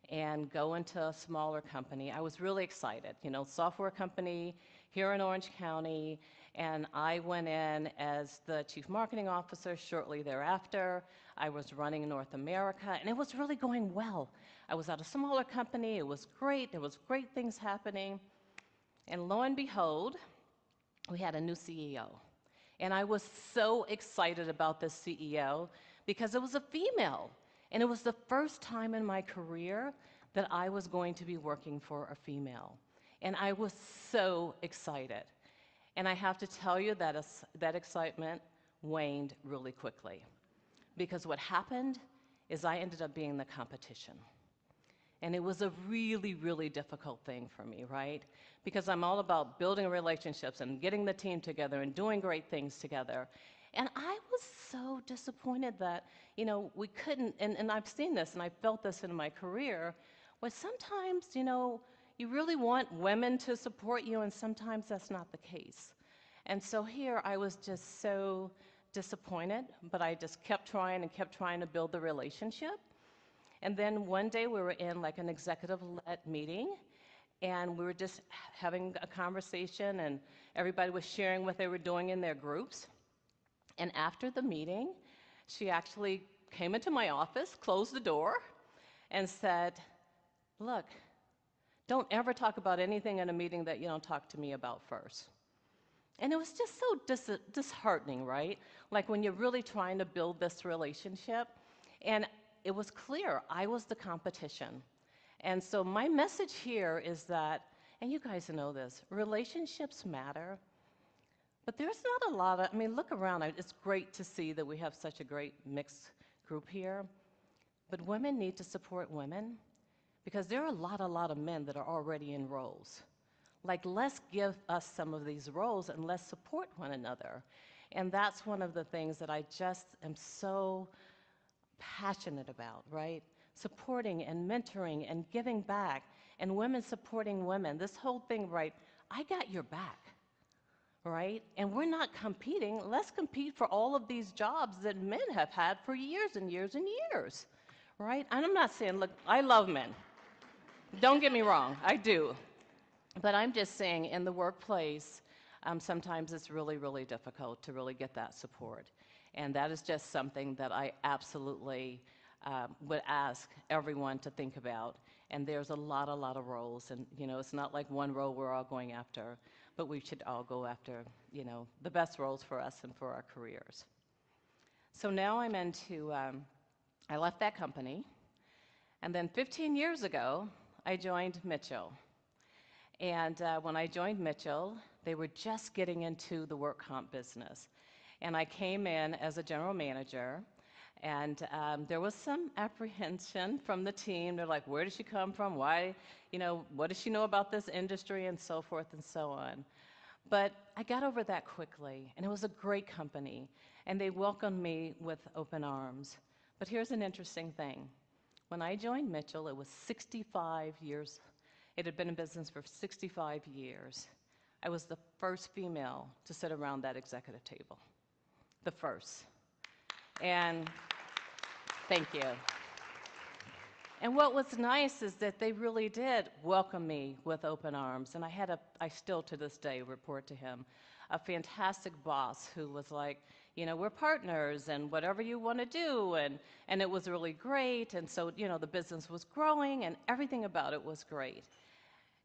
and go into a smaller company, I was really excited. Software company here in Orange County, and I went in as the chief marketing officer shortly thereafter. I was running North America, and it was really going well. I was at a smaller company. It was great. There was great things happening. And lo and behold, we had a new CEO. And I was so excited about this CEO because it was a female. And it was the first time in my career that I was going to be working for a female. And I was so excited. And I have to tell you that that excitement waned really quickly. Because what happened is I ended up being the competition. And it was a really, really difficult thing for me, right? Because I'm all about building relationships and getting the team together and doing great things together. And I was so disappointed that, we couldn't, and I've seen this and I've felt this in my career, but sometimes, you really want women to support you, and sometimes that's not the case. And so here I was just so disappointed, but I just kept trying to build the relationship. And then one day we were in like an executive-led meeting, and we were just having a conversation, and everybody was sharing what they were doing in their groups. And after the meeting, she actually came into my office, closed the door, and said, "Look, don't ever talk about anything in a meeting that you don't talk to me about first." And it was just so disheartening, right? Like when you're really trying to build this relationship. And it was clear I was the competition. And so my message here is that, and you guys know this, relationships matter, but there's not a lot of, I mean, look around. It's great to see that we have such a great mixed group here, but women need to support women because there are a lot of men that are already in roles. Like, let's give us some of these roles and let's support one another. And that's one of the things that I just am so passionate about, right? Supporting and mentoring and giving back, and women supporting women. This whole thing, right? I got your back, right? And we're not competing. Let's compete for all of these jobs that men have had for years and years and years, right? And I'm not saying, look, I love men. Don't get me wrong, I do. But I'm just saying, in the workplace, sometimes it's really, really difficult to really get that support. And that is just something that I absolutely would ask everyone to think about. And there's a lot of roles. And, you know, it's not like one role we're all going after, but we should all go after, you know, the best roles for us and for our careers. So now I'm into, I left that company. And then 15 years ago, I joined Mitchell. And when I joined Mitchell, they were just getting into the work comp business. And I came in as a general manager, and there was some apprehension from the team. They're like, where does she come from? Why, you know, what does she know about this industry, and so forth and so on. But I got over that quickly, and it was a great company, and they welcomed me with open arms. But here's an interesting thing. When I joined Mitchell, it was 65 years. It had been in business for 65 years. I was the first female to sit around that executive table. The first. And thank you. And what was nice is that they really did welcome me with open arms. And I still to this day report to him, a fantastic boss who was like, you know, we're partners and whatever you want to do. And it was really great. And so, you know, the business was growing and everything about it was great.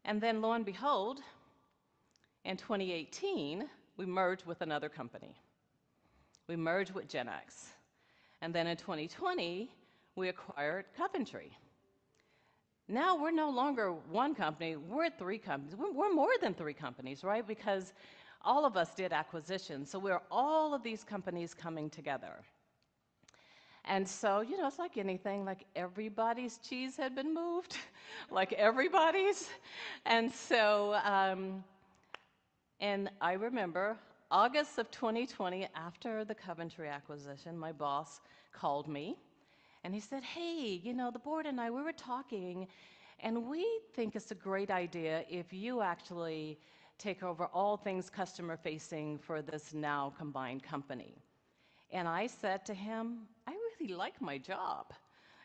And then lo and behold, in 2018, we merged with another company. We merged with Gen X. And then in 2020, we acquired Coventry. Now we're no longer one company, we're 3 companies. We're more than 3 companies, right? Because all of us did acquisitions. So we're all of these companies coming together. And so, you know, it's like anything, like everybody's cheese had been moved, like everybody's. And so, and I remember August of 2020, after the Coventry acquisition, my boss called me and he said, hey, you know, the board and I, we were talking and we think it's a great idea if you actually take over all things customer facing for this now combined company. And I said to him, I really like my job,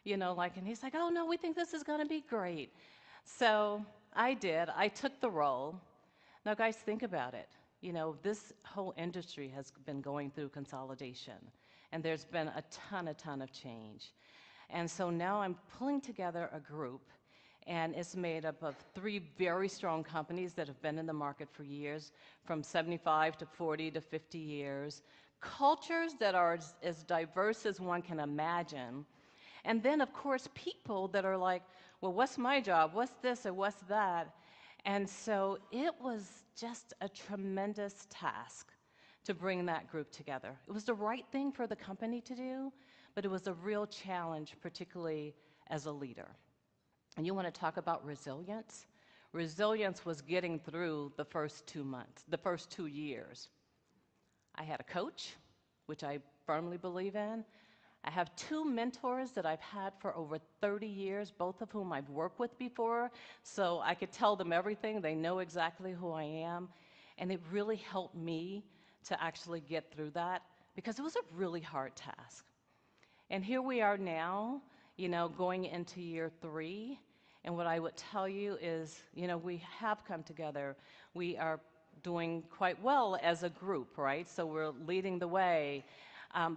you know, like, and he's like, oh no, we think this is gonna be great. So I did, I took the role. Now guys, think about it. You know, this whole industry has been going through consolidation and there's been a ton of change. And so now I'm pulling together a group and it's made up of 3 very strong companies that have been in the market for years, from 75 to 40 to 50 years. Cultures that are as diverse as one can imagine. And then, of course, people that are like, well, what's my job? What's this or what's that? And so it was just a tremendous task to bring that group together. It was the right thing for the company to do, but it was a real challenge, particularly as a leader. And you want to talk about resilience? Resilience was getting through the first 2 months, the first 2 years. I had a coach, which I firmly believe in. I have 2 mentors that I've had for over 30 years, both of whom I've worked with before, so I could tell them everything. They know exactly who I am, and it really helped me to actually get through that because it was a really hard task. And here we are now, you know, going into year 3, and what I would tell you is, you know, we have come together. We are doing quite well as a group, right? So we're leading the way.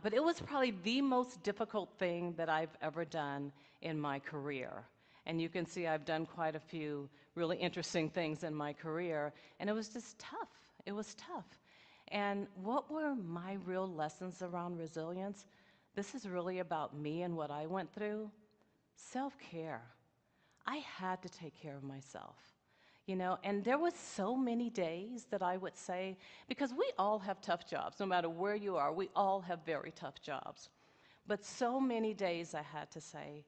But it was probably the most difficult thing that I've ever done in my career. And you can see I've done quite a few really interesting things in my career, and it was just tough. It was tough. And what were my real lessons around resilience? This is really about me and what I went through. Self-care. I had to take care of myself. And there was so many days that I would say, because we all have tough jobs, no matter where you are, we all have very tough jobs. But so many days I had to say,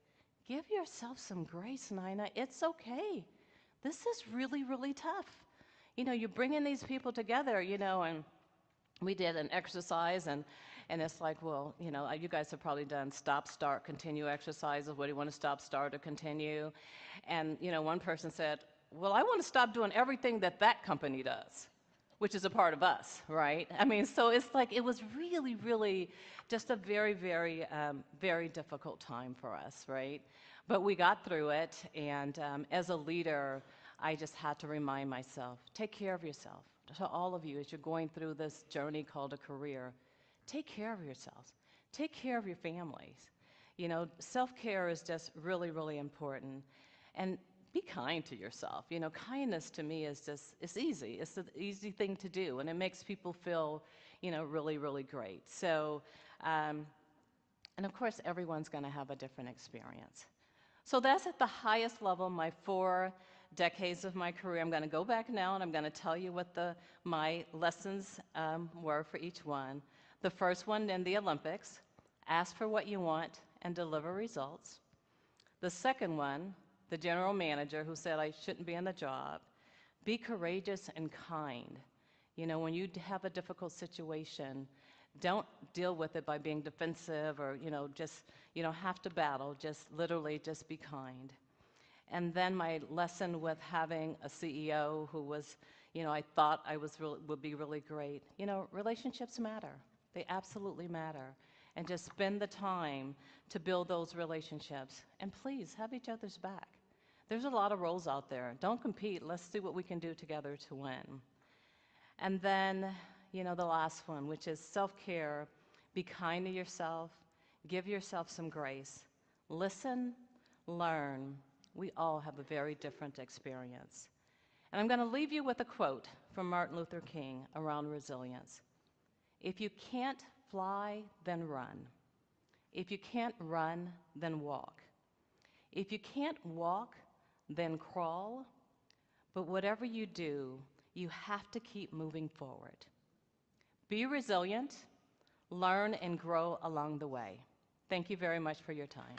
give yourself some grace, Nina. It's okay. This is really, really tough. You're bringing these people together, and we did an exercise, and it's like, well, you guys have probably done stop, start, continue exercises. What do you want to stop, start, or continue? And, one person said, well, I want to stop doing everything that that company does, which is a part of us, right? I mean, so it's like it was really, really just a very, very, very difficult time for us, right? But we got through it, and as a leader, I just had to remind myself, take care of yourself. To all of you, as you're going through this journey called a career, take care of yourselves. Take care of your families. Self-care is just really, really important. And be kind to yourself. Kindness to me is just, it's easy. It's an easy thing to do, and it makes people feel, really, really great. So, and of course, everyone's going to have a different experience. So that's at the highest level, my 4 decades of my career. I'm going to go back now, and I'm going to tell you what my lessons were for each one. The first one in the Olympics, ask for what you want and deliver results. The second one, the general manager who said I shouldn't be in the job, be courageous and kind. When you have a difficult situation, don't deal with it by being defensive or, just, you don't have to battle, just literally just be kind. And then my lesson with having a CEO who was, I thought would be really great. Relationships matter. They absolutely matter. And just spend the time to build those relationships. And please, have each other's back. There's a lot of roles out there. Don't compete. Let's see what we can do together to win. And then, the last one, which is self-care. Be kind to yourself. Give yourself some grace. Listen, learn. We all have a very different experience. And I'm going to leave you with a quote from Martin Luther King around resilience. If you can't fly, then run. If you can't run, then walk. If you can't walk, then crawl. But whatever you do, you have to keep moving forward. Be resilient, learn and grow along the way. Thank you very much for your time.